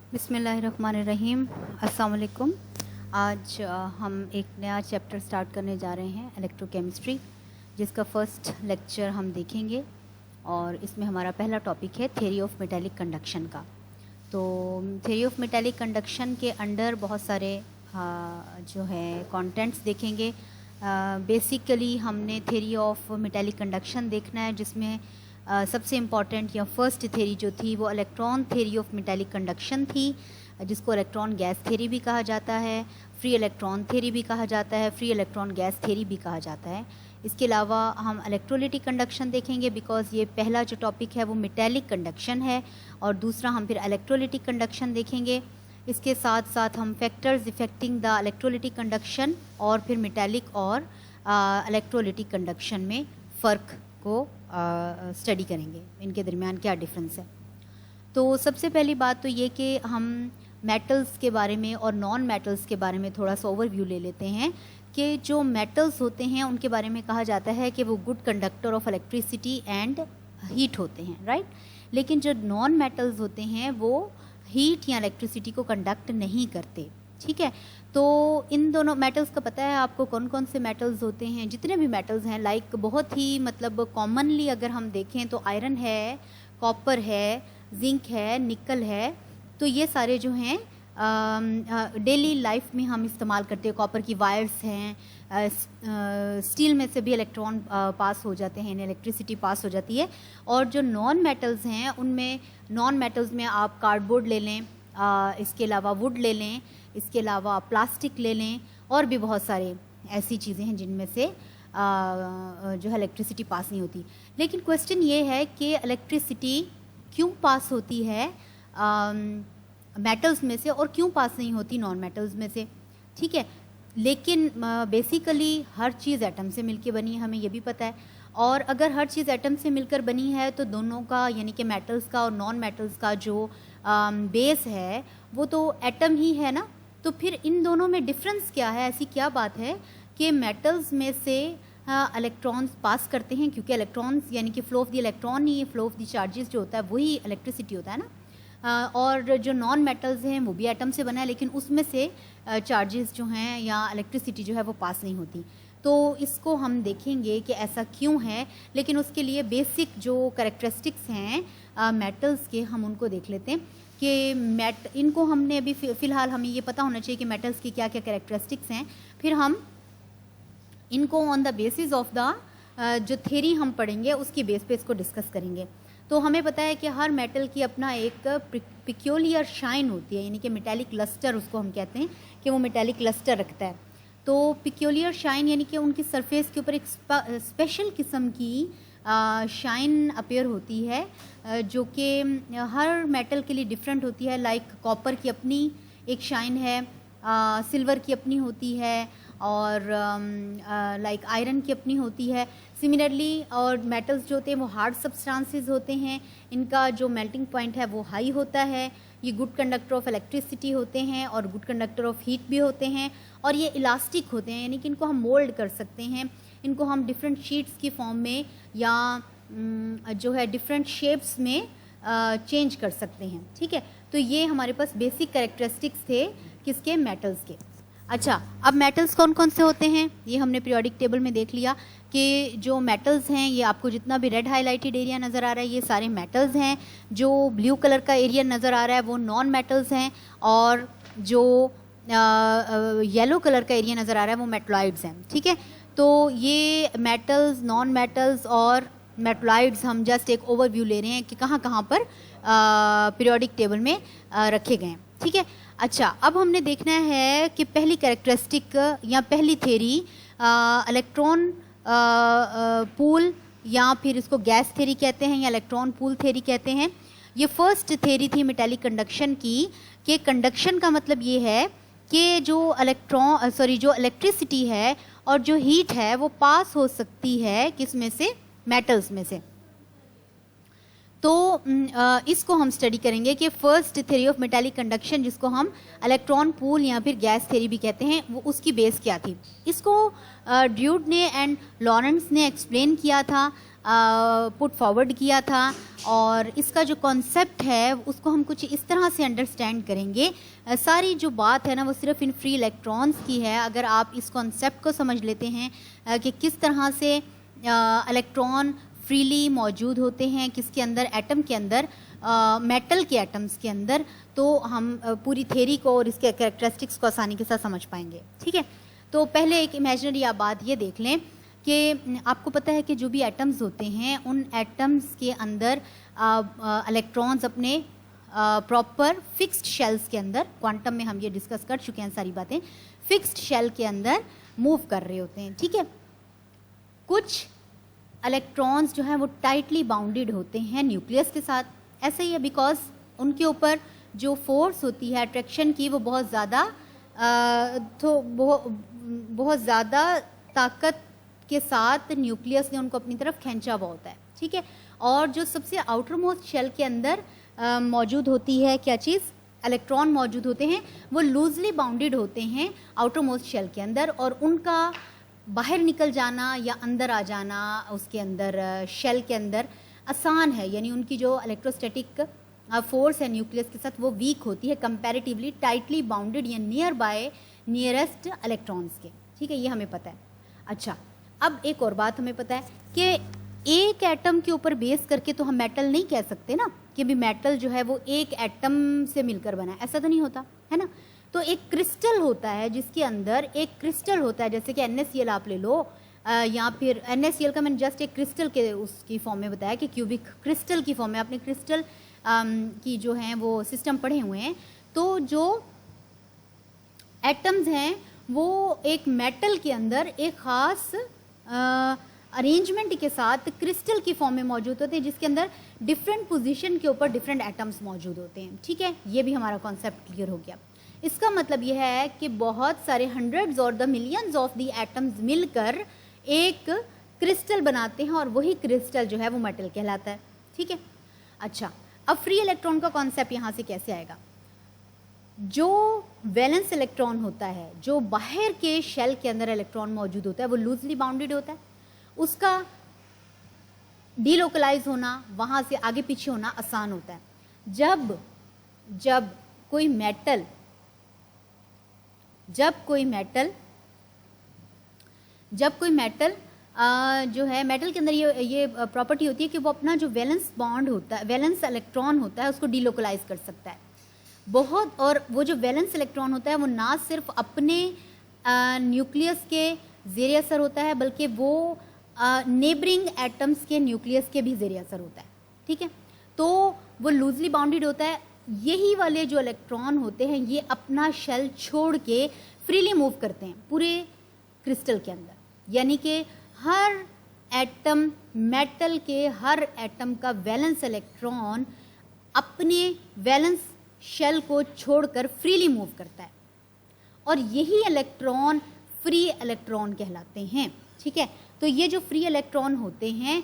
बिस्मिल्लाहिर्रहमानिर्रहीम। अस्सलाम वालेकुम। आज हम एक नया चैप्टर स्टार्ट करने जा रहे हैं, इलेक्ट्रोकेमिस्ट्री, जिसका फ़र्स्ट लेक्चर हम देखेंगे और इसमें हमारा पहला टॉपिक है थ्योरी ऑफ मेटालिक कंडक्शन का। तो थ्योरी ऑफ मेटालिक कंडक्शन के अंडर बहुत सारे जो है कंटेंट्स देखेंगे। बेसिकली हमने थ्योरी ऑफ मेटालिक कंडक्शन देखना है, जिसमें सबसे इम्पॉर्टेंट या फर्स्ट थ्योरी जो थी वो electron theory of metallic conduction थी, जिसको इलेक्ट्रॉन गैस थ्योरी भी कहा जाता है, फ्री इलेक्ट्रॉन थ्योरी भी कहा जाता है, फ्री इलेक्ट्रॉन गैस थ्योरी भी कहा जाता है। इसके अलावा हम इलेक्ट्रोलिटिक कंडक्शन देखेंगे, बिकॉज ये पहला जो टॉपिक है वो मेटालिक कंडक्शन है, और दूसरा हम फिर इलेक्ट्रोलिटिक कंडक्शन देखेंगे। इसके साथ साथ हम factors affecting the electrolytic conduction और फिर मेटालिक और इलेक्ट्रोलिटिक कंडक्शन में फ़र्क को स्टडी करेंगे, इनके दरमियान क्या डिफरेंस है। तो सबसे पहली बात तो ये कि हम मेटल्स के बारे में और नॉन मेटल्स के बारे में थोड़ा सा ओवरव्यू ले लेते हैं कि जो मेटल्स होते हैं उनके बारे में कहा जाता है कि वो good conductor of electricity and heat होते हैं, राइट। लेकिन जो नॉन मेटल्स होते हैं वो हीट या इलेक्ट्रिसिटी को कंडक्ट नहीं करते, ठीक है। तो इन दोनों मेटल्स का पता है आपको कौन कौन से मेटल्स होते हैं? जितने भी मेटल्स हैं, लाइक बहुत ही मतलब कॉमनली अगर हम देखें तो आयरन है, कॉपर है, जिंक है, निकल है। तो ये सारे जो हैं डेली लाइफ में हम इस्तेमाल करते हैं। कॉपर की वायर्स हैं, स्टील में से भी इलेक्ट्रॉन पास हो जाते हैं, इलेक्ट्रिसिटी पास हो जाती है। और जो नॉन मेटल्स हैं उनमें, नॉन मेटल्स में आप कार्डबोर्ड ले लें, इसके अलावा वुड ले लें, इसके अलावा प्लास्टिक ले लें, और भी बहुत सारे ऐसी चीज़ें हैं जिनमें से जो है इलेक्ट्रिसिटी पास नहीं होती। लेकिन क्वेश्चन ये है कि इलेक्ट्रिसिटी क्यों पास होती है मेटल्स में से और क्यों पास नहीं होती नॉन मेटल्स में से, ठीक है। लेकिन बेसिकली हर चीज़ एटम से मिलके बनी है, हमें ये भी पता है। और अगर हर चीज़ एटम से मिलकर बनी है तो दोनों का, यानी कि मेटल्स का और नॉन मेटल्स का जो बेस है वो तो एटम ही है ना। तो फिर इन दोनों में डिफरेंस क्या है? ऐसी क्या बात है कि मेटल्स में से इलेक्ट्रॉन्स पास करते हैं, क्योंकि इलेक्ट्रॉन्स यानी कि flow of the electron he, flow of the charges जो होता है वही इलेक्ट्रिसिटी होता है ना। और जो नॉन मेटल्स हैं वो भी एटम से बना है, लेकिन उसमें से चार्जेस जो हैं या इलेक्ट्रिसिटी जो है वो पास नहीं होती। तो इसको हम देखेंगे कि ऐसा क्यों है। लेकिन उसके लिए बेसिक जो कैरेक्टरिस्टिक्स हैं मेटल्स के, हम उनको देख लेते हैं कि इनको हमने अभी फ़िलहाल हमें ये पता होना चाहिए कि मेटल्स की क्या क्या कैरेक्टरिस्टिक्स हैं। फिर हम इनको on the basis of the जो थ्योरी हम पढ़ेंगे उसकी बेस पे इसको डिस्कस करेंगे। तो हमें पता है कि हर मेटल की अपना एक पिक्यूलियर शाइन होती है, यानी कि मेटालिक लस्टर उसको हम कहते हैं कि वो मेटालिक लस्टर रखता है। तो पिक्यूलियर शाइन यानी कि उनकी सरफेस के ऊपर एक स्पेशल किस्म की शाइन अपेयर होती है, जो कि हर मेटल के लिए डिफरेंट होती है। लाइक कॉपर की अपनी एक शाइन है, सिल्वर की अपनी होती है, और लाइक आयरन की अपनी होती है सिमिलरली। और मेटल्स जो होते हैं वो हार्ड सब्सटेंसेस होते हैं, इनका जो मेल्टिंग पॉइंट है वो हाई होता है। ये गुड कंडक्टर ऑफ इलेक्ट्रिसिटी होते हैं और गुड कंडक्टर ऑफ हीट भी होते हैं, और ये इलास्टिक होते हैं, यानी कि इनको हम मोल्ड कर सकते हैं, इनको हम डिफरेंट शीट्स की फॉर्म में या जो है डिफरेंट शेप्स में चेंज कर सकते हैं, ठीक है। तो ये हमारे पास बेसिक कैरेक्टरिस्टिक्स थे किसके? मेटल्स के। अच्छा, अब मेटल्स कौन कौन से होते हैं ये हमने पीरियोडिक टेबल में देख लिया कि जो मेटल्स हैं, ये आपको जितना भी रेड हाईलाइटेड एरिया नज़र आ रहा है ये सारे मेटल्स हैं। जो ब्लू कलर का एरिया नज़र आ रहा है वो नॉन मेटल्स हैं, और जो येलो कलर का एरिया नज़र आ रहा है वो मेटलॉइड्स हैं, ठीक है। तो ये मेटल्स, नॉन मेटल्स और मेटलॉइड्स हम जस्ट एक ओवरव्यू ले रहे हैं कि कहाँ कहाँ पर पीरियोडिक टेबल में रखे गए हैं, ठीक है। अच्छा, अब हमने देखना है कि पहली कैरेक्टरिस्टिक या पहली थ्योरी इलेक्ट्रॉन पूल, या फिर इसको गैस थ्योरी कहते हैं या इलेक्ट्रॉन पूल थ्योरी कहते हैं। ये फर्स्ट थ्योरी थी मेटालिक कंडक्शन की, कि कंडक्शन का मतलब ये है कि जो जो इलेक्ट्रिसिटी है और जो हीट है वो पास हो सकती है किस में से? मेटल्स में से। तो इसको हम स्टडी करेंगे कि first theory of metallic conduction, जिसको हम इलेक्ट्रॉन पूल या फिर गैस थ्योरी भी कहते हैं, वो उसकी बेस क्या थी। इसको ड्यूड ने एंड लॉरेंस ने एक्सप्लेन किया था पुट फॉरवर्ड किया था, और इसका जो कॉन्सेप्ट है उसको हम कुछ इस तरह से अंडरस्टैंड करेंगे। सारी जो बात है ना वो सिर्फ इन फ्री इलेक्ट्रॉन्स की है। अगर आप इस कॉन्सेप्ट को समझ लेते हैं कि किस तरह से इलेक्ट्रॉन फ्रीली मौजूद होते हैं किसके अंदर, एटम के अंदर, मेटल के एटम्स के अंदर, तो हम पूरी थ्योरी को और इसके कैरेक्टरिस्टिक्स को आसानी के साथ समझ पाएंगे। ठीक है, तो पहले एक इमेजिनरी आप बात ये देख लें कि आपको पता है कि जो भी एटम्स होते हैं उन एटम्स के अंदर इलेक्ट्रॉन्स अपने प्रॉपर फिक्स्ड शेल्स के अंदर, क्वांटम में हम ये डिस्कस कर चुके हैं सारी बातें, फिक्स्ड शेल के अंदर मूव कर रहे होते हैं। ठीक है, कुछ इलेक्ट्रॉन्स जो हैं वो टाइटली बाउंडेड होते हैं न्यूक्लियस के साथ। ऐसा ही है बिकॉज उनके ऊपर जो फोर्स होती है अट्रैक्शन की वो बहुत ज़्यादा बहुत ज़्यादा ताकत के साथ न्यूक्लियस ने उनको अपनी तरफ खींचा हुआ होता है। ठीक है, और जो सबसे आउटर मोस्ट शेल के अंदर मौजूद होती है क्या चीज़, इलेक्ट्रॉन मौजूद होते हैं, वो लूजली बाउंडेड होते हैं आउटर मोस्ट शेल के अंदर, और उनका बाहर निकल जाना या अंदर आ जाना उसके अंदर शेल के अंदर आसान है। यानी उनकी जो इलेक्ट्रोस्टैटिक फोर्स है न्यूक्लियस के साथ वो वीक होती है कंपैरेटिवली टाइटली बाउंडेड या नियर बाय नियरेस्ट इलेक्ट्रॉन्स के। ठीक है, ये हमें पता है। अच्छा, अब एक और बात हमें पता है कि एक एटम के ऊपर बेस करके तो हम मेटल नहीं कह सकते ना, कि भी मेटल जो है वो एक एटम से मिलकर बना है, ऐसा तो नहीं होता है ना। तो एक क्रिस्टल होता है जिसके अंदर एक क्रिस्टल होता है, जैसे कि NaCl आप ले लो, या फिर NaCl का मैंने जस्ट एक क्रिस्टल के उसकी फॉर्म में बताया कि क्यूबिक क्रिस्टल की फॉर्म में, आपने क्रिस्टल की जो हैं वो सिस्टम पढ़े हुए हैं। तो जो एटम्स हैं वो एक मेटल के अंदर एक ख़ास अरेंजमेंट के साथ क्रिस्टल की फॉर्म में मौजूद होते हैं, जिसके अंदर डिफरेंट पोजीशन के ऊपर डिफरेंट एटम्स मौजूद होते हैं। ठीक है, ये भी हमारा कॉन्सेप्ट क्लियर हो गया। इसका मतलब यह है कि बहुत सारे हंड्रेड्स और the millions of the atoms मिलकर एक क्रिस्टल बनाते हैं, और वही क्रिस्टल जो है वो मेटल कहलाता है। ठीक है, अच्छा, अब फ्री इलेक्ट्रॉन का कॉन्सेप्ट यहाँ से कैसे आएगा। जो वैलेंस इलेक्ट्रॉन होता है, जो बाहर के शेल के अंदर इलेक्ट्रॉन मौजूद होता है, वो लूजली बाउंडेड होता है, उसका डीलोकलाइज होना, वहाँ से आगे पीछे होना आसान होता है। जब कोई मेटल जो है, मेटल के अंदर ये प्रॉपर्टी होती है कि वो अपना जो वैलेंस बॉन्ड होता है, वैलेंस इलेक्ट्रॉन होता है, उसको डीलोकलाइज कर सकता है बहुत। और वो जो वैलेंस इलेक्ट्रॉन होता है वो ना सिर्फ अपने न्यूक्लियस के ज़ेरे असर होता है, बल्कि वो नेबरिंग एटम्स के न्यूक्लियस के भी ज़ेरे असर होता है। ठीक है, तो वो लूजली बाउंडेड होता है। यही वाले जो इलेक्ट्रॉन होते हैं ये अपना शेल छोड़ के फ्रीली मूव करते हैं पूरे क्रिस्टल के अंदर, यानी कि हर एटम, मेटल के हर एटम का वैलेंस इलेक्ट्रॉन अपने वैलेंस शेल को छोड़कर फ्रीली मूव करता है, और यही इलेक्ट्रॉन फ्री इलेक्ट्रॉन कहलाते हैं। ठीक है, तो ये जो फ्री इलेक्ट्रॉन होते हैं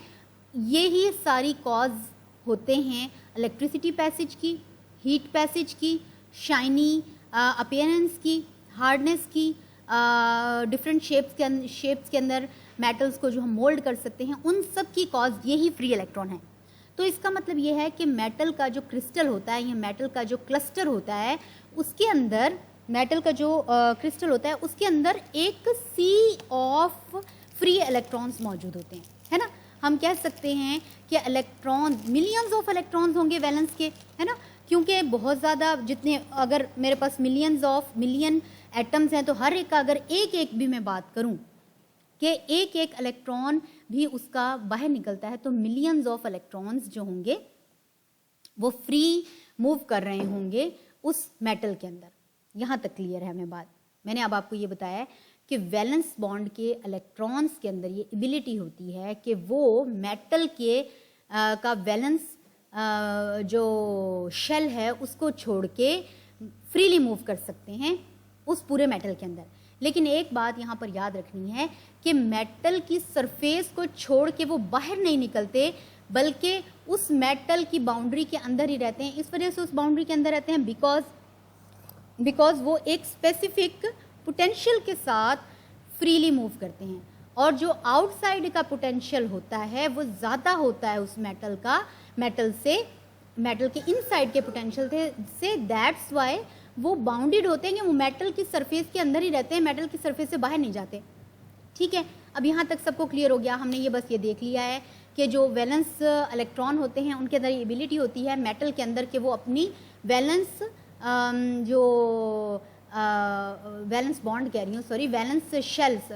यही सारी कॉज होते हैं इलेक्ट्रिसिटी पैसेज की, हीट पैसेज की, शाइनी अपीयरेंस की, हार्डनेस की, डिफरेंट शेप्स के अंदर मेटल्स को जो हम मोल्ड कर सकते हैं, उन सब की कॉज यही फ्री इलेक्ट्रॉन है। तो इसका मतलब ये है कि मेटल का जो क्रिस्टल होता है या मेटल का जो क्लस्टर होता है उसके अंदर, मेटल का जो क्रिस्टल होता है उसके अंदर एक सी ऑफ फ्री इलेक्ट्रॉन्स मौजूद होते हैं, है ना। हम कह सकते हैं कि इलेक्ट्रॉन, मिलियंस ऑफ इलेक्ट्रॉन्स होंगे वैलेंस के, है ना, क्योंकि बहुत ज़्यादा, जितने, अगर मेरे पास मिलियन एटम्स हैं तो हर एक का अगर एक एक भी मैं बात करूं कि एक एक इलेक्ट्रॉन भी उसका बाहर निकलता है, तो मिलियंस ऑफ इलेक्ट्रॉन्स जो होंगे वो फ्री मूव कर रहे होंगे उस मेटल के अंदर। यहाँ तक क्लियर है हमें बात। मैंने अब आपको ये बताया है कि वैलेंस बॉन्ड के इलेक्ट्रॉन्स के अंदर ये एबिलिटी होती है कि वो मेटल के का वैलेंस जो शेल है उसको छोड़ के फ्रीली मूव कर सकते हैं उस पूरे मेटल के अंदर। लेकिन एक बात यहाँ पर याद रखनी है कि मेटल की सरफेस को छोड़ के वो बाहर नहीं निकलते, बल्कि उस मेटल की बाउंड्री के अंदर ही रहते हैं। इस वजह से उस बाउंड्री के अंदर रहते हैं बिकॉज वो एक स्पेसिफिक पोटेंशियल के साथ फ्रीली मूव करते हैं। और जो आउटसाइड का पोटेंशियल होता है वो ज़्यादा होता है उस मेटल का, मेटल के इनसाइड के पोटेंशियल से। दैट्स वाई वो बाउंडेड होते हैं कि वो मेटल की सरफेस के अंदर ही रहते हैं, मेटल की सरफेस से बाहर नहीं जाते। ठीक है, अब यहाँ तक सबको क्लियर हो गया। हमने ये बस ये देख लिया है कि जो वैलेंस इलेक्ट्रॉन होते हैं उनके अंदर एबिलिटी होती है मेटल के अंदर कि वो अपनी वैलेंस वैलेंस बॉन्ड कह रही हूँ, सॉरी, वैलेंस शेल्स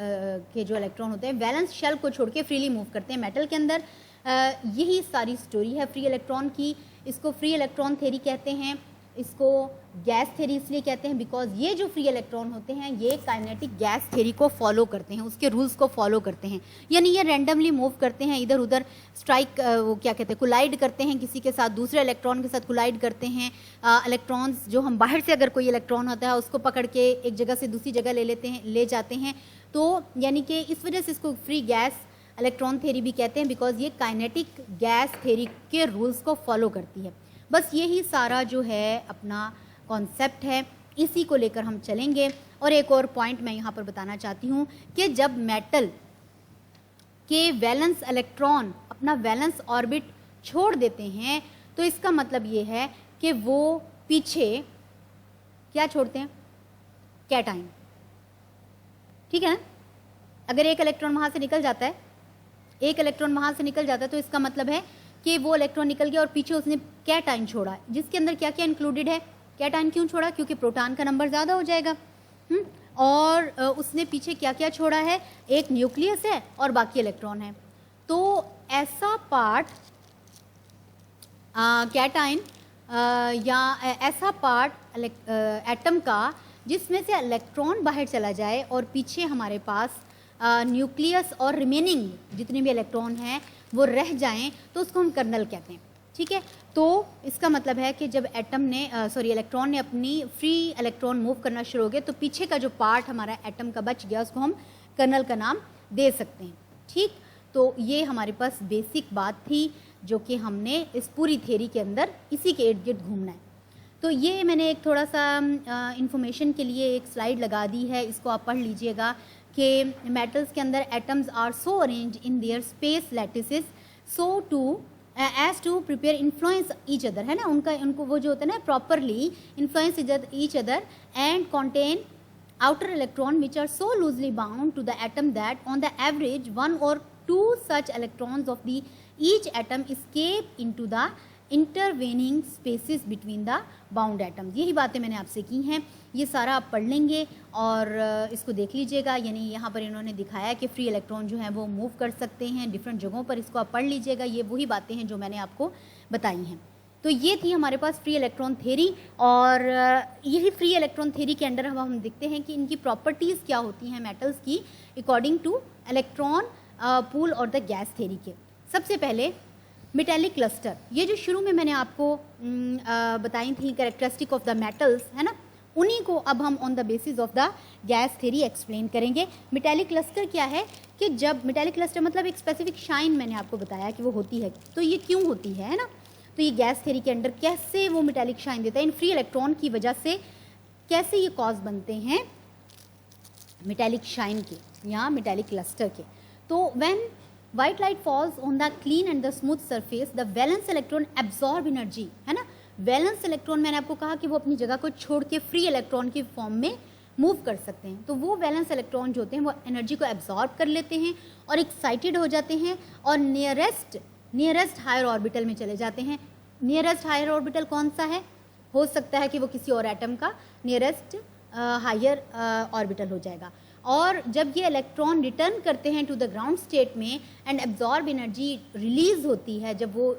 के जो इलेक्ट्रॉन होते हैं वैलेंस शेल को छोड़ के फ्रीली मूव करते हैं मेटल के अंदर। यही सारी स्टोरी है फ्री इलेक्ट्रॉन की। इसको फ्री इलेक्ट्रॉन थ्योरी कहते हैं, इसको गैस थ्योरी इसलिए कहते हैं बिकॉज ये जो फ्री इलेक्ट्रॉन होते हैं ये काइनेटिक गैस थ्योरी को फॉलो करते हैं, उसके रूल्स को फॉलो करते हैं। यानी ये रैंडमली मूव करते हैं, इधर उधर स्ट्राइक, वो क्या कहते हैं, कोलाइड करते हैं, किसी के साथ दूसरे इलेक्ट्रॉन के साथ कोलाइड करते हैं। इलेक्ट्रॉन्स जो हम बाहर से अगर कोई इलेक्ट्रॉन होता है उसको पकड़ के एक जगह से दूसरी जगह ले जाते हैं। तो यानी कि इस वजह से इसको फ्री गैस इलेक्ट्रॉन थ्योरी भी कहते हैं बिकॉज ये काइनेटिक गैस थ्योरी के रूल्स को फॉलो करती है। बस यही सारा जो है अपना कॉन्सेप्ट है, इसी को लेकर हम चलेंगे। और एक और पॉइंट मैं यहाँ पर बताना चाहती हूँ कि जब मेटल के वैलेंस इलेक्ट्रॉन अपना वैलेंस ऑर्बिट छोड़ देते हैं तो इसका मतलब ये है कि वो पीछे क्या छोड़ते हैं, कैटाइन। ठीक है ना, अगर एक इलेक्ट्रॉन वहाँ से निकल जाता है, एक इलेक्ट्रॉन वहाँ से निकल जाता है तो इसका मतलब है कि वो इलेक्ट्रॉन निकल गया और पीछे उसने कैटाइन छोड़ा, जिसके अंदर क्या क्या इंक्लूडेड है। कैटाइन क्यों छोड़ा, क्योंकि प्रोटॉन का नंबर ज़्यादा हो जाएगा। और उसने पीछे क्या क्या छोड़ा है, एक न्यूक्लियस है और बाकी इलेक्ट्रॉन है। तो ऐसा पार्ट कैटाइन या ऐसा पार्ट एटम का जिसमें से इलेक्ट्रॉन बाहर चला जाए और पीछे हमारे पास न्यूक्लियस और रिमेनिंग जितने भी इलेक्ट्रॉन हैं वो रह जाएं, तो उसको हम कर्नल कहते हैं। ठीक है, तो इसका मतलब है कि जब इलेक्ट्रॉन ने अपनी फ्री इलेक्ट्रॉन मूव करना शुरू हो गए तो पीछे का जो पार्ट हमारा एटम का बच गया उसको हम कर्नल का नाम दे सकते हैं। ठीक, तो ये हमारे पास बेसिक बात थी जो कि हमने इस पूरी थ्योरी के अंदर इसी के इर्द गिर्द घूमना है। तो ये मैंने एक थोड़ा सा इन्फॉर्मेशन के लिए एक स्लाइड लगा दी है, इसको आप पढ़ लीजिएगा कि मेटल्स के अंदर atoms are so arrange in their space lattices so to as to prepare influence each other, है ना, उनको वो जो होता है ना properly influence each other and contain outer electron which are so loosely bound to the atom that on the average one or two such electrons of the each atom escape into the intervening spaces between the bound atoms। यही बातें मैंने आपसे की हैं, ये सारा आप पढ़ लेंगे और इसको देख लीजिएगा। यानी यहाँ पर इन्होंने दिखाया कि फ्री इलेक्ट्रॉन जो हैं वो मूव कर सकते हैं डिफरेंट जगहों पर, इसको आप पढ़ लीजिएगा। ये वही बातें हैं जो मैंने आपको बताई हैं। तो ये थी हमारे पास फ्री इलेक्ट्रॉन थ्योरी, और यही फ्री इलेक्ट्रॉन थ्योरी के अंडर हम देखते हैं कि इनकी प्रॉपर्टीज़ क्या होती हैं मेटल्स की अकॉर्डिंग टू इलेक्ट्रॉन पूल और द गैस थ्योरी के। सबसे पहले मेटेलिक क्लस्टर, ये जो शुरू में मैंने आपको बताई थी कैरेक्टरिस्टिक ऑफ द मेटल्स, है ना, उन्हीं को अब हम on the basis of the gas theory explain करेंगे। मेटेलिक क्लस्टर क्या है कि जब मेटेलिक क्लस्टर मतलब एक स्पेसिफिक शाइन मैंने आपको बताया कि वो होती है, तो ये क्यों होती है ना, तो ये गैस थ्योरी के अंडर कैसे वो मेटेलिक शाइन देता है, इन फ्री इलेक्ट्रॉन की वजह से कैसे ये कॉज बनते हैं मेटेलिक शाइन के या मेटेलिक क्लस्टर के। तो when white light falls on the clean and the smooth surface the valence electron absorb energy, है ना, वैलेंस इलेक्ट्रॉन मैंने आपको कहा कि वो अपनी जगह को छोड़ के फ्री इलेक्ट्रॉन की फॉर्म में मूव कर सकते हैं। तो वो वैलेंस इलेक्ट्रॉन जो होते हैं वो एनर्जी को एब्जॉर्ब कर लेते हैं और एक्साइटेड हो जाते हैं और नियरेस्ट हायर ऑर्बिटल में चले जाते हैं। नियरेस्ट हायर ऑर्बिटल कौन सा है, हो सकता है कि वो किसी और एटम का नियरेस्ट हायर ऑर्बिटल हो जाएगा। और जब ये इलेक्ट्रॉन रिटर्न करते हैं टू द ग्राउंड स्टेट में एंड एब्जॉर्ब एनर्जी रिलीज होती है, जब वो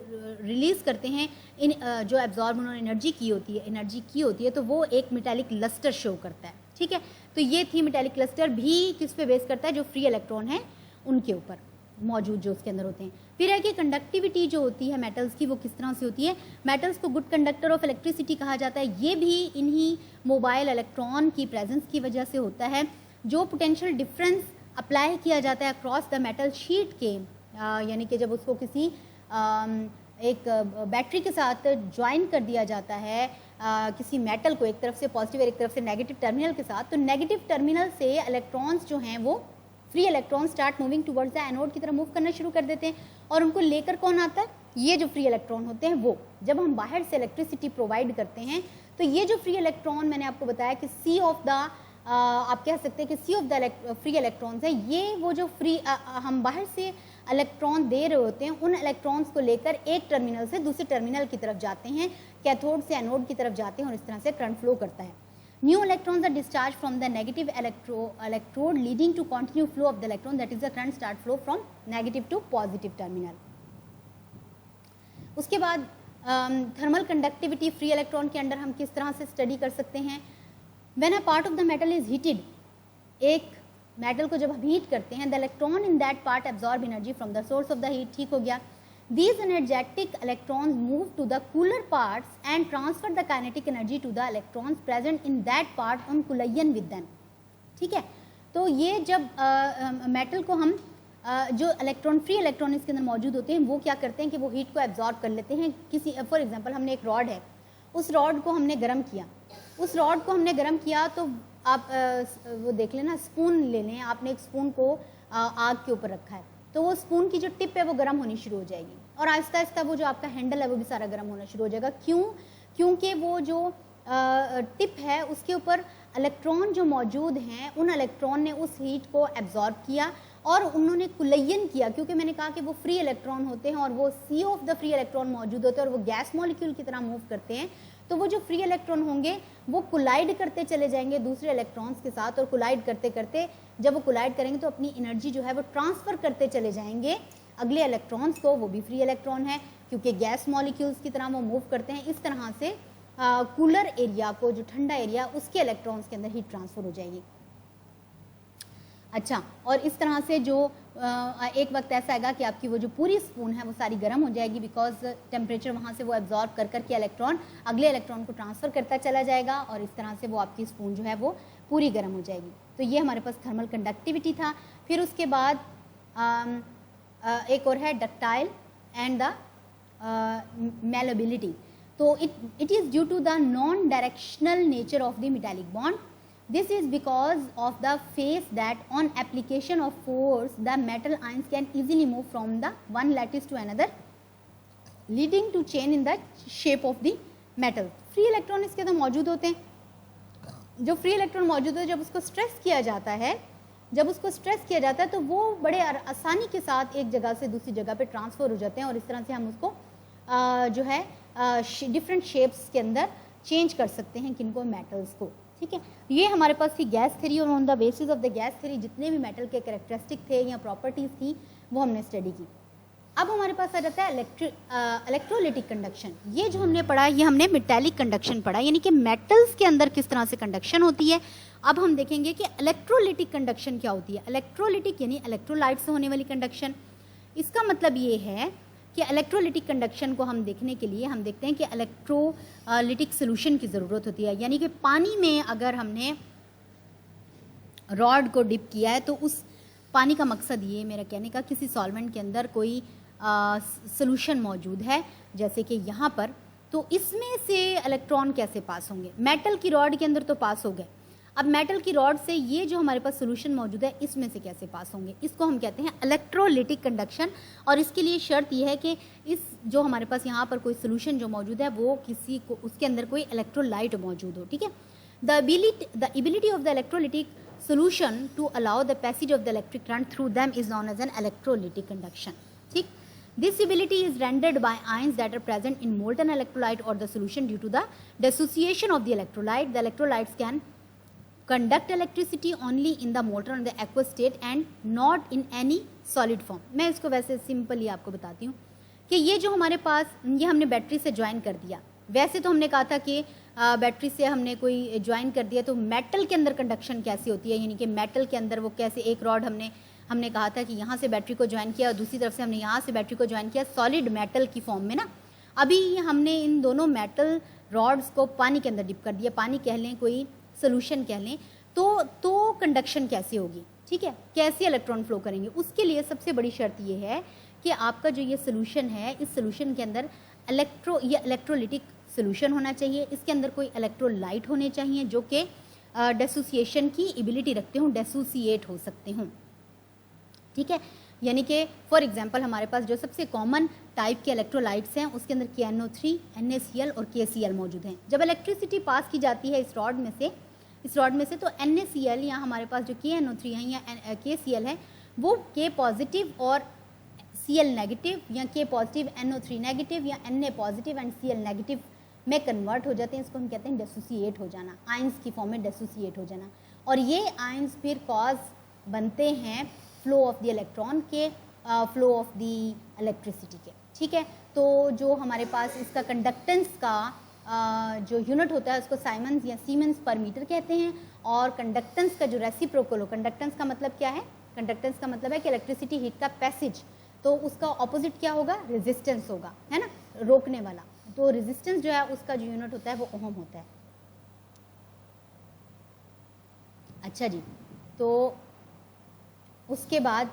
रिलीज करते हैं इन जो एब्जॉर्ब उन्होंने एनर्जी की होती है तो वो एक मेटेलिक क्लस्टर शो करता है। ठीक है, तो ये थी मेटेलिक क्लस्टर, भी किस पे बेस करता है, जो फ्री इलेक्ट्रॉन है उनके ऊपर मौजूद जो उसके अंदर होते हैं। फिर है कि कंडक्टिविटी जो होती है मेटल्स की वो किस तरह से होती है। मेटल्स को गुड कंडक्टर ऑफ इलेक्ट्रिसिटी कहा जाता है, ये भी इन्हीं मोबाइल इलेक्ट्रॉन की प्रेजेंस की वजह से होता है। जो पोटेंशियल डिफरेंस अप्लाई किया जाता है अक्रॉस द मेटल शीट के, यानी कि जब उसको किसी एक बैटरी के साथ ज्वाइन कर दिया जाता है किसी मेटल को, एक तरफ से पॉजिटिव और एक तरफ से नेगेटिव टर्मिनल के साथ, तो नेगेटिव टर्मिनल से इलेक्ट्रॉन्स जो हैं वो free electron start moving towards the anode की तरफ मूव करना शुरू कर देते हैं, और उनको लेकर कौन आता है, ये जो फ्री इलेक्ट्रॉन होते हैं वो। जब हम बाहर से इलेक्ट्रिसिटी प्रोवाइड करते हैं तो ये जो फ्री इलेक्ट्रॉन, मैंने आपको बताया कि सी ऑफ द आप कह सकते हैं कि सी ऑफ द फ्री इलेक्ट्रॉन्स है, ये वो जो फ्री हम बाहर से इलेक्ट्रॉन दे रहे होते हैं, उन इलेक्ट्रॉन्स को लेकर एक टर्मिनल से दूसरे टर्मिनल की तरफ जाते हैं, कैथोड से एनोड की तरफ जाते हैं, और इस तरह से करंट फ्लो करता है। New electrons are discharge from the negative electrode leading to continue flow of the electron, that is the current start flow from negative to positive terminal. उसके बाद थर्मल कंडक्टिविटी फ्री इलेक्ट्रॉन के अंदर हम किस तरह से स्टडी कर सकते हैं। When a part of the metal is heated, एक मेटल को जब हम हीट करते हैं, the electron in that part absorb energy from the source of the heat, ठीक हो गया। These energetic electrons move to the cooler parts and transfer the kinetic energy to the electrons present in that part on collision with them, ठीक है। तो ये जब metal को हम जो इलेक्ट्रॉन फ्री इलेक्ट्रॉन इसके अंदर मौजूद होते हैं, वो क्या करते हैं कि वो हीट को एब्जॉर्ब कर लेते हैं। किसी फॉर एग्जांपल हमने एक रॉड है, उस रॉड को हमने गर्म किया, उस रॉड को हमने गर्म किया, तो आप वो देख लेना, स्पून ले लें, आपने एक स्पून को आग के ऊपर रखा है, तो वो स्पून की जो टिप है वो गर्म होनी शुरू हो जाएगी, और आहिस्ता आहिस्ता वो जो आपका हैंडल है वो भी सारा गर्म होना शुरू हो जाएगा। क्यों? क्योंकि वो जो टिप है उसके ऊपर इलेक्ट्रॉन जो मौजूद हैं, उन इलेक्ट्रॉन ने उस हीट को एब्जॉर्ब किया और उन्होंने कुलयन किया, क्योंकि मैंने कहा कि वो फ्री इलेक्ट्रॉन होते हैं और वो सी ऑफ द फ्री इलेक्ट्रॉन मौजूद होते हैं और वो गैस मॉलिक्यूल की तरह मूव करते हैं। तो वो जो फ्री इलेक्ट्रॉन होंगे वो कोलाइड करते चले जाएंगे दूसरे इलेक्ट्रॉन्स के साथ, और कोलाइड करते करते जब वो कोलाइड करेंगे तो अपनी एनर्जी जो है वो ट्रांसफ़र करते चले जाएंगे अगले इलेक्ट्रॉन्स को, वो भी फ्री इलेक्ट्रॉन है क्योंकि गैस मॉलिक्यूल्स की तरह वो मूव करते हैं। इस तरह से कूलर एरिया को, जो ठंडा एरिया, उसके इलेक्ट्रॉन्स के अंदर हीट ट्रांसफ़र हो जाएगी। अच्छा, और इस तरह से जो एक वक्त ऐसा आएगा कि आपकी वो जो पूरी स्पून है वो सारी गर्म हो जाएगी, बिकॉज टेम्परेचर वहाँ से वो एब्जॉर्ब कर करके इलेक्ट्रॉन अगले इलेक्ट्रॉन को ट्रांसफ़र करता चला जाएगा, और इस तरह से वो आपकी स्पून जो है वो पूरी गर्म हो जाएगी। तो ये हमारे पास थर्मल कंडक्टिविटी था। फिर उसके बाद एक और है डक्टाइल एंड द malleability. तो it is due to the non-directional nature of the metallic bond. This is because of the phase that on application of force the metal ions can easily move from the one lattice to another, leading to change in the shape of the metal. free electron इसके अंदर मौजूद होते हैं। जो free electron मौजूद होते हैं, जब उसको स्ट्रेस किया जाता है, तो वो बड़े आसानी के साथ एक जगह से दूसरी जगह पे ट्रांसफ़र हो जाते हैं, और इस तरह से हम उसको जो है डिफरेंट शेप्स के अंदर चेंज कर सकते हैं किनको, मेटल्स को। ठीक है, ये हमारे पास थी गैस थ्योरी, और on the basis of the gas theory जितने भी मेटल के कैरेक्टरिस्टिक थे या प्रॉपर्टीज़ थी वो हमने स्टडी की। अब हमारे पास आ जाता है इलेक्ट्रोलिटिक कंडक्शन। ये जो हमने पढ़ा, ये हमने मेटालिक कंडक्शन पढ़ा, यानी कि मेटल्स के अंदर किस तरह से कंडक्शन होती है। अब हम देखेंगे कि इलेक्ट्रोलिटिक कंडक्शन क्या होती है। इलेक्ट्रोलिटिक यानी इलेक्ट्रोलाइट से होने वाली कंडक्शन। इसका मतलब ये है कि इलेक्ट्रोलिटिक कंडक्शन को हम देखने के लिए हम देखते हैं कि इलेक्ट्रोलिटिक सोल्यूशन की ज़रूरत होती है, यानी कि पानी में अगर हमने रॉड को डिप किया है तो उस पानी का मकसद ये मेरा कहने का, किसी सॉल्वेंट के अंदर कोई सोल्यूशन मौजूद है जैसे कि यहाँ पर, तो इसमें से इलेक्ट्रॉन कैसे पास होंगे। मेटल की रॉड के अंदर तो पास हो गए, अब मेटल की रॉड से ये जो हमारे पास सोल्यूशन मौजूद है इसमें से कैसे पास होंगे, इसको हम कहते हैं इलेक्ट्रोलिटिक कंडक्शन। और इसके लिए शर्त यह है कि इस जो हमारे पास यहाँ पर कोई सोल्यूशन जो मौजूद है वो किसी को, उसके अंदर कोई इलेक्ट्रोलाइट मौजूद हो। ठीक है, the ability of the electrolytic solution to allow the passage of the electric current through them is known as an electrolytic conduction. ठीक, this ability is rendered by ions that are present in molten electrolyte or the solution due to the dissociation of the electrolyte. The electrolytes can conduct electricity only in the molten or the aqueous state and not in any solid form. मैं इसको वैसे simply आपको बताती हूँ कि ये जो हमारे पास, ये हमने बैटरी से ज्वाइन कर दिया। वैसे तो हमने कहा था कि बैटरी से हमने कोई ज्वाइन कर दिया, तो मेटल के अंदर कंडक्शन कैसी होती है, यानी कि मेटल के अंदर वो कैसे, एक रॉड हमने कहा था कि यहाँ से बैटरी को ज्वाइन किया और दूसरी तरफ से हमने यहाँ से बैटरी को ज्वाइन किया सॉलिड मेटल की फॉर्म में ना। अभी हमने इन दोनों मेटल रॉड्स को पानी के अंदर डिप कर दिया, पानी कह लें, कोई सोल्यूशन कह लें, तो कंडक्शन कैसी होगी। ठीक है, कैसे इलेक्ट्रॉन फ्लो करेंगे। उसके लिए सबसे बड़ी शर्त ये है कि आपका जो ये सोल्यूशन है, इस सोल्यूशन के अंदर इलेक्ट्रोलिटिक सोल्यूशन होना चाहिए, इसके अंदर कोई इलेक्ट्रोलाइट होने चाहिए जो कि डिसोसिएशन की एबिलिटी रखते हों, डिसोसिएट हो सकते हों। ठीक है। यानी कि फॉर एग्जांपल हमारे पास जो सबसे कॉमन टाइप के इलेक्ट्रोलाइट्स हैं उसके अंदर KNO3, NaCl और KCl मौजूद हैं। जब इलेक्ट्रिसिटी पास की जाती है इस रॉड में से तो NaCl या हमारे पास जो KNO3 है या KCl है वो K पॉजिटिव और Cl नेगेटिव या K पॉजिटिव NO3 नेगेटिव या Na positive and Cl negative में कन्वर्ट हो जाते हैं। इसको हम कहते हैं डिसोसिएट हो जाना, आयंस की फॉर्म में डिसोसिएट हो जाना। और ये आयंस फिर कॉज बनते हैं फ्लो ऑफ द इलेक्ट्रॉन के, फ्लो ऑफ द इलेक्ट्रिसिटी के। ठीक है, तो जो हमारे पास इसका कंडक्टेंस का जो यूनिट होता है उसको साइमन्स या सीमेंस पर मीटर कहते हैं। और कंडक्टेंस का जो रेसिप्रोकल हो, कंडक्टेंस का मतलब क्या है? कंडक्टेंस का मतलब है कि इलेक्ट्रिसिटी हीट का पैसेज, तो उसका ऑपोजिट क्या होगा? रेजिस्टेंस होगा, है ना, रोकने वाला। तो रेजिस्टेंस जो है उसका जो यूनिट होता है वो ओम होता है। अच्छा जी, तो उसके बाद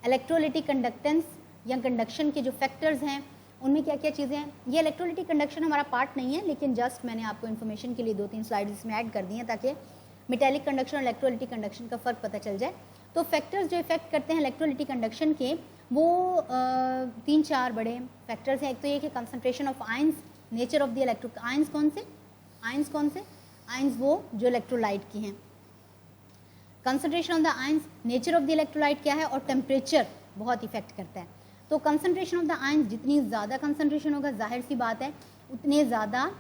इलेक्ट्रोलिटिक कंडक्टेंस या कंडक्शन के जो फैक्टर्स हैं उनमें क्या क्या चीज़ें हैं। ये इलेक्ट्रोलिटिक कंडक्शन हमारा पार्ट नहीं है, लेकिन जस्ट मैंने आपको इन्फॉर्मेशन के लिए 2-3 स्लाइड्स इसमें ऐड कर दी हैं ताकि मेटेलिक कंडक्शन और इलेक्ट्रोलिटिक कंडक्शन का फ़र्क पता चल जाए। तो फैक्टर्स जो इफेक्ट करते हैं इलेक्ट्रोलिटिक कंडक्शन के वो 3-4 बड़े फैक्टर्स हैं। एक तो ये कि concentration of ions, nature of the electro ions कौन से? आयंस वो जो इलेक्ट्रोलाइट की हैं। Concentration of the ions, nature of the electrolyte क्या है, और टेम्परेचर बहुत इफेक्ट करता है। तो कंसनट्रेशन ऑफ द आयंस, जितनी ज़्यादा कंसनट्रेशन होगा जाहिर सी बात है उतने ज़्यादा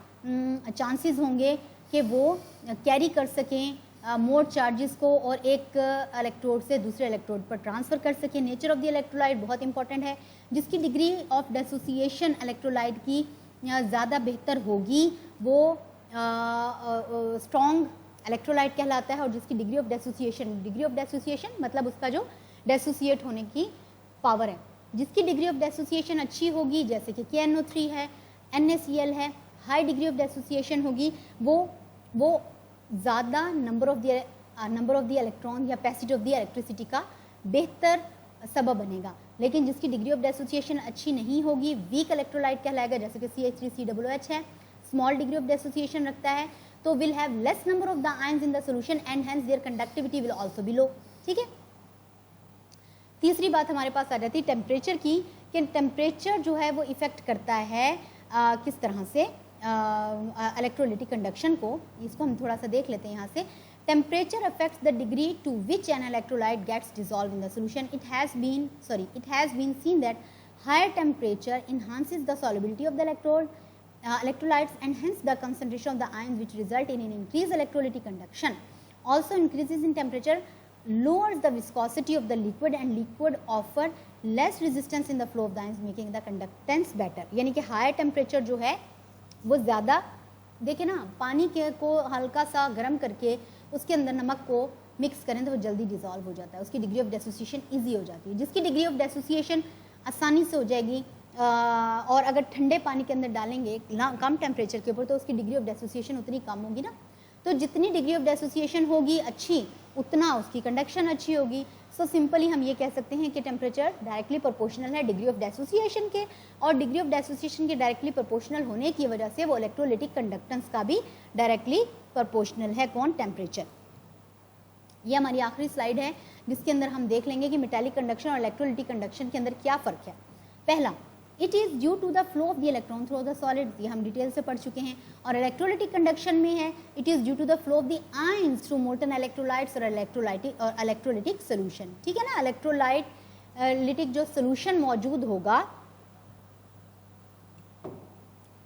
चांसेस होंगे कि वो कैरी कर सकें मोर चार्जेस को और एक इलेक्ट्रोड से दूसरे इलेक्ट्रोड पर ट्रांसफ़र कर सकें। नेचर ऑफ द इलेक्ट्रोलाइट बहुत इंपॉर्टेंट है। जिसकी डिग्री ऑफ डिसोसिएशन इलेक्ट्रोलाइट की ज़्यादा बेहतर होगी वो स्ट्रॉन्ग इलेक्ट्रोलाइट कहलाता है। और जिसकी डिग्री ऑफ डिसोसिएशन मतलब उसका जो डिसोसिएट होने की पावर है, जिसकी डिग्री ऑफ डिसोसिएशन अच्छी होगी, जैसे कि KNO3 है, NaCl है, हाई डिग्री ऑफ डिसोसिएशन होगी, वो ज़्यादा नंबर ऑफ द इलेक्ट्रॉन या पैसेज ऑफ द इलेक्ट्रिसिटी का बेहतर सबब बनेगा। लेकिन जिसकी डिग्री ऑफ डिसोसिएशन अच्छी नहीं होगी, वीक इलेक्ट्रोलाइट कहलाएगा, जैसे कि CH3COOH है, स्मॉल डिग्री ऑफ डिसोसिएशन रखता है, तो will have less number of the ions in the solution and hence their conductivity will also be low. ठीक है। तीसरी बात हमारे पास आ जाती है टेम्परेचर की, कि टेम्परेचर जो है वो इफ़ेक्ट करता है किस तरह से इलेक्ट्रोलिटिक कंडक्शन को। इसको हम थोड़ा सा देख लेते हैं यहाँ से। Temperature affects the degree to which an electrolyte gets dissolve in the solution. It has been seen that higher temperature enhances the solubility of the electrolytes and hence the concentration of the ions, which result in an increased electrolytic conduction. Also increases in temperature lowers the viscosity of the liquid and liquid offer less resistance in the flow of the ions, making the conductance better. यानी कि higher temperature जो है वो ज़्यादा, देखिए ना, पानी के को हल्का सा गर्म करके उसके अंदर नमक को मिक्स करें तो वो जल्दी डिज़ोल्व हो जाता है, उसकी डिग्री ऑफ डिसोसिएशन ईजी हो जाती है। जिसकी डिग्री ऑफ डिसोसिएशन आसानी से हो जाएगी और अगर ठंडे पानी के अंदर डालेंगे कम टेम्परेचर के ऊपर तो उसकी डिग्री ऑफ डिसोसिएशन उतनी कम होगी ना। तो जितनी डिग्री ऑफ डिसोसिएशन होगी अच्छी, उतना उसकी कंडक्शन अच्छी होगी। सो सिंपली हम ये कह सकते हैं कि टेम्परेचर डायरेक्टली प्रोपोर्शनल है डिग्री ऑफ डिसोसिएशन के, और डिग्री ऑफ डिसोसिएशन के डायरेक्टली प्रोपोर्शनल होने की वजह से वो इलेक्ट्रोलिटिक कंडक्टेंस का भी डायरेक्टली प्रोपोर्शनल है। कौन? टेम्परेचर। ये हमारी आखिरी स्लाइड है जिसके अंदर हम देख लेंगे कि मेटालिक कंडक्शन और इलेक्ट्रोलिटिक कंडक्शन के अंदर क्या फ़र्क है। पहला, it is due to the flow of the electron through the solid, ये हम डिटेल से पढ़ चुके हैं। और इलेक्ट्रोलिटिक कंडक्शन में है it is due to the flow of the ions through molten electrolytes और इलेक्ट्रोलिटिक सोल्यूशन। ठीक है ना, इलेक्ट्रोलाइटिक जो सोल्यूशन मौजूद होगा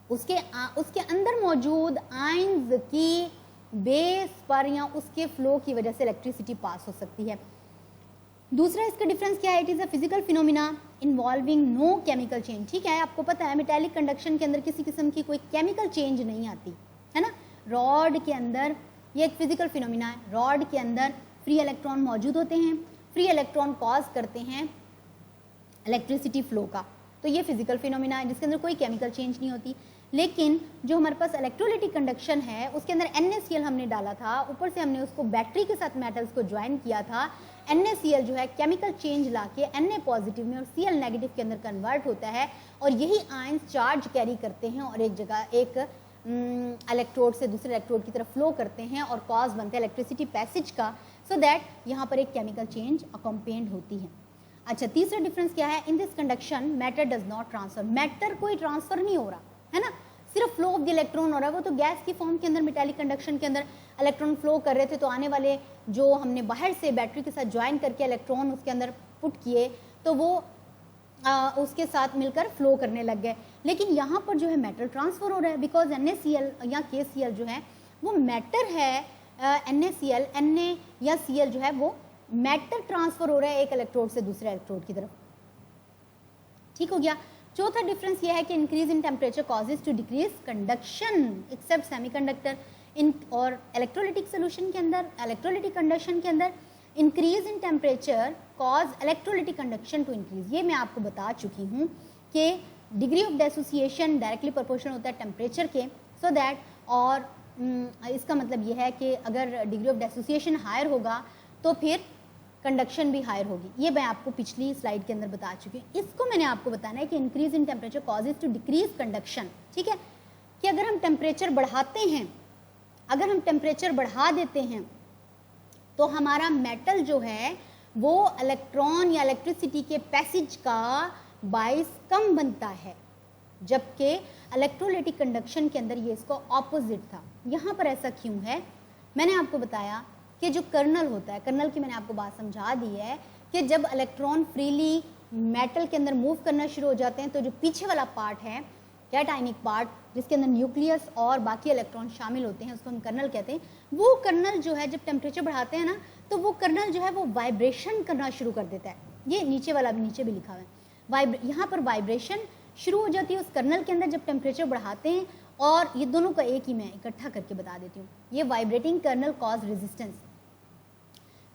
उसके अंदर मौजूद आयंस की बेस पर या उसके फ्लो की वजह से इलेक्ट्रिसिटी पास हो सकती है। दूसरा इसका डिफरेंस क्या है? It is a physical phenomena involving no chemical change. ठीक है, आपको पता है मेटालिक कंडक्शन के अंदर किसी किस्म की कोई केमिकल चेंज नहीं आती है ना। रॉड के अंदर ये एक फिजिकल फिनोमिना है, रॉड के अंदर फ्री इलेक्ट्रॉन मौजूद होते हैं, फ्री इलेक्ट्रॉन कॉज करते हैं इलेक्ट्रिसिटी फ्लो का। तो ये फिजिकल फिनोमिना है जिसके अंदर कोई केमिकल चेंज नहीं होती। लेकिन जो हमारे पास इलेक्ट्रोलिटिक कंडक्शन है उसके अंदर NaCl हमने डाला था, ऊपर से हमने उसको बैटरी के साथ मेटल्स को ज्वाइन किया था। NaCl जो है केमिकल चेंज लाके Na पॉजिटिव में और Cl नेगेटिव के अंदर कन्वर्ट होता है और यही आयंस चार्ज कैरी करते हैं और एक जगह एक इलेक्ट्रोड से दूसरे इलेक्ट्रोड की तरफ फ्लो करते हैं और कॉज बनता है इलेक्ट्रिसिटी पैसेज का, सो दैट यहाँ पर एक केमिकल चेंज अकम्पेन्ड होती है। अच्छा, तीसरा डिफरेंस क्या है? In this conduction matter does not transfer, matter कोई ट्रांसफर नहीं हो रहा है ना, सिर्फ फ्लो ऑफ द इलेक्ट्रॉन हो रहा है। वो तो गैस की फॉर्म के अंदर मेटालिक कंडक्शन के अंदर इलेक्ट्रॉन फ्लो कर रहे थे, तो आने वाले जो हमने बाहर से बैटरी के साथ ज्वाइन करके इलेक्ट्रॉन उसके अंदर पुट किए तो वो उसके साथ मिलकर फ्लो करने लग गए। लेकिन यहाँ पर जो है मेटल ट्रांसफर हो रहा है, बिकॉज NaCl या KCl जो है वो मैटर है, NaCl Na या Cl जो है वो मैटर ट्रांसफर हो रहा है एक इलेक्ट्रोड से दूसरे इलेक्ट्रोड की तरफ। ठीक हो गया। चौथा डिफरेंस ये है कि increase in temperature causes to decrease conduction except semiconductor. In और इलेक्ट्रोलिटिक सोल्यूशन के अंदर, इलेक्ट्रोलिटिक कंडक्शन के अंदर increase in temperature cause electrolytic conduction to increase. ये मैं आपको बता चुकी हूँ कि degree of dissociation directly proportional होता है टेम्परेचर के, सो दैट, और इसका मतलब ये है कि अगर डिग्री ऑफ डिसोसिएशन हायर होगा तो फिर कंडक्शन भी हायर होगी। ये मैं आपको पिछली स्लाइड के अंदर बता चुकी हूँ। इसको मैंने आपको बताना है कि increase in temperature causes to decrease conduction. ठीक है, कि अगर हम टेम्परेचर बढ़ाते हैं, अगर हम टेम्परेचर बढ़ा देते हैं तो हमारा मेटल जो है वो इलेक्ट्रॉन या इलेक्ट्रिसिटी के पैसेज का बाइस कम बनता है, जबकि इलेक्ट्रोलाइटिक कंडक्शन के अंदर ये इसको ऑपोजिट था। यहाँ पर ऐसा क्यों है? मैंने आपको बताया कि जो कर्नल होता है, कर्नल की मैंने आपको बात समझा दी है कि जब इलेक्ट्रॉन फ्रीली मेटल के अंदर मूव करना शुरू हो जाते हैं तो जो पीछे वाला पार्ट है, कैटाइनिक पार्ट, जिसके अंदर न्यूक्लियस और बाकी इलेक्ट्रॉन शामिल होते हैं, उसको हम कर्नल कहते हैं। वो कर्नल जो है जब टेम्परेचर बढ़ाते हैं ना, तो वो कर्नल जो है वो वाइब्रेशन करना शुरू कर देता है। ये नीचे वाला भी, नीचे भी लिखा हुआ है, यहाँ पर वाइब्रेशन शुरू हो जाती है उस कर्नल के अंदर जब टेम्परेचर बढ़ाते हैं। और ये दोनों का एक ही मैं इकट्ठा करके बता देती हूँ। ये वाइब्रेटिंग कर्नल कॉज रेजिस्टेंस।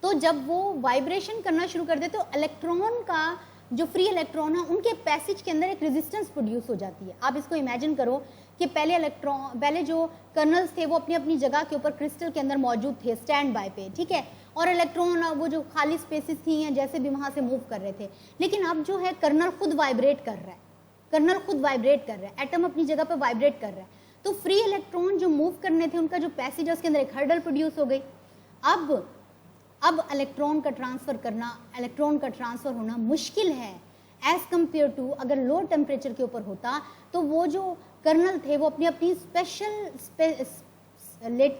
तो जब वो वाइब्रेशन करना शुरू कर दे तो इलेक्ट्रॉन का जो फ्री इलेक्ट्रॉन है उनके पैसेज के अंदर एक रेजिस्टेंस प्रोड्यूस हो जाती है। आप इसको इमेजिन करो कि पहले जो कर्नल्स थे वो अपनी अपनी जगह के ऊपर क्रिस्टल के अंदर मौजूद थे स्टैंड बाय पे, ठीक है, और इलेक्ट्रॉन वो जो खाली स्पेसेस थी हैं जैसे भी वहाँ से मूव कर रहे थे। लेकिन अब जो है कर्नल खुद वाइब्रेट कर रहा है, कर्नल खुद वाइब्रेट कर रहा है, एटम अपनी जगह पर वाइब्रेट कर रहा है। तो फ्री इलेक्ट्रॉन जो मूव करने थे उनका जो पैसेज है उसके अंदर एक हर्डल प्रोड्यूस हो गई। अब इलेक्ट्रॉन का ट्रांसफर करना, इलेक्ट्रॉन का ट्रांसफर होना मुश्किल है एज कंपेयर टू अगर लो टेम्परेचर के ऊपर होता तो वो जो कर्नल थे वो अपनी अपनी स्पेशल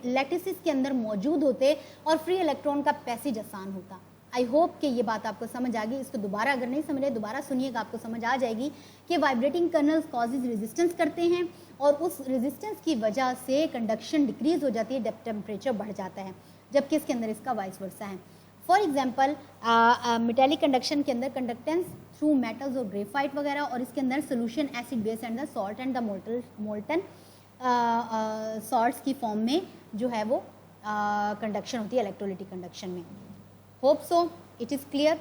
लैटिसेस के अंदर मौजूद होते और फ्री इलेक्ट्रॉन का पैसेज आसान होता। आई होप कि ये बात आपको समझ आ गई। इसको दोबारा अगर नहीं समझे दोबारा सुनिएगा, आपको समझ आ जाएगी कि वाइब्रेटिंग कर्नल्स कॉजेज रेजिस्टेंस करते हैं और उस रेजिस्टेंस की वजह से कंडक्शन डिक्रीज हो जाती है जब टेम्परेचर बढ़ जाता है, जबकि इसके अंदर इसका वाइस वर्सा है। फॉर एग्जाम्पल मेटेलिक कंडक्शन के अंदर कंडक्टेंस थ्रू मेटल्स और ग्रेफाइट वगैरह, और इसके अंदर solution acid base and the salt and the molten salts की फॉर्म में जो है वो कंडक्शन होती है इलेक्ट्रोलिटिक कंडक्शन में। Hope so it is clear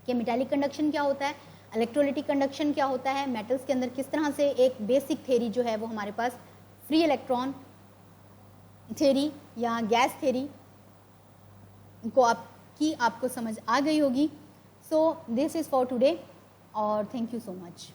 कि मेटेलिक कंडक्शन क्या होता है, इलेक्ट्रोलिटिक कंडक्शन क्या होता है, मेटल्स के अंदर किस तरह से एक बेसिक थ्योरी जो है वो हमारे पास फ्री इलेक्ट्रॉन थ्योरी या गैस थ्योरी को आपको समझ आ गई होगी। So this is for today और थैंक यू सो मच।